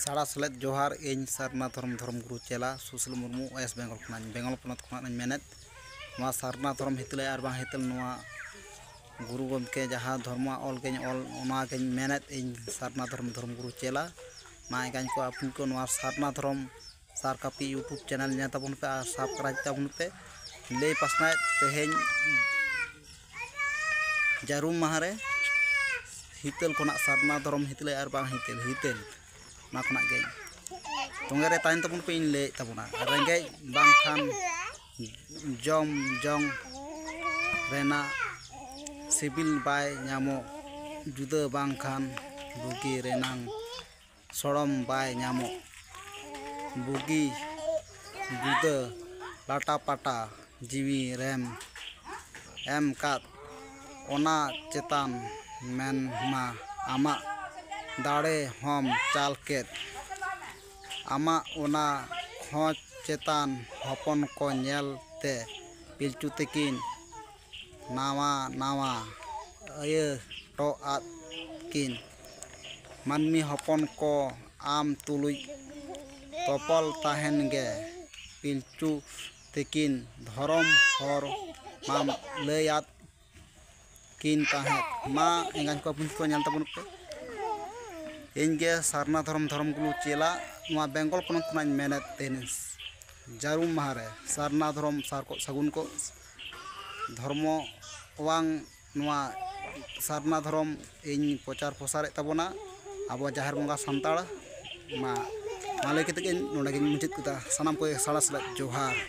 साड़ा सलेद जोहार इन सारना धर्म गुरु चेला सुशील मुर्मू वेस्ट बेंगल पनत मेनेत सारना धर्म हितले और बांग हितल गुरु गमके जहाँ धर्म ऑल के मेनेत इन सारना धर्म गुरु चेला मा गान को अपन को सारना धर्म सार कापी यूट्यूब चैनल ने तबन पे सब्सक्राइब तबन पे ले पासना तेहेन जारूम माहरे हितल कोना सारना धर्म हितले और बांग हितल ना कोना गे तोंगेरे ताइन तबन पे इन ले तबना रेंगे बांग खान जम जंग रेना सिबिल बाय नामो जुदा बांग खान बुगी रेनांग सोड़म बाय नामो बुगी जुदा लाटा पाटा जीवी रेम एम कात ओना चेतान मेन मा आमा दाड़े हम चाल केत आमा ओना खोज चेतान हपन को नेल ते पिलचू तकिन नावा नावा अये तो आत किन मानमी हपन को आम तुलुई तपल ताहेन गे पिलचू तकिन धरम हर माम लयात किन ताहे मा एंगान को अपन को नेल तबन पे इनगे सारना धर्म गुरु चेला बेंगल पनत मेनेत तेनिस जारूम मारे सारना धर्म सार को सगुन को धर्म वांग सारना धर्म इन प्रचार प्रसार तबना अब जहर बंगा सानताड़ मा माले के नोडे मुचाद कदा सानाम को साड़ा सलेद जोहार।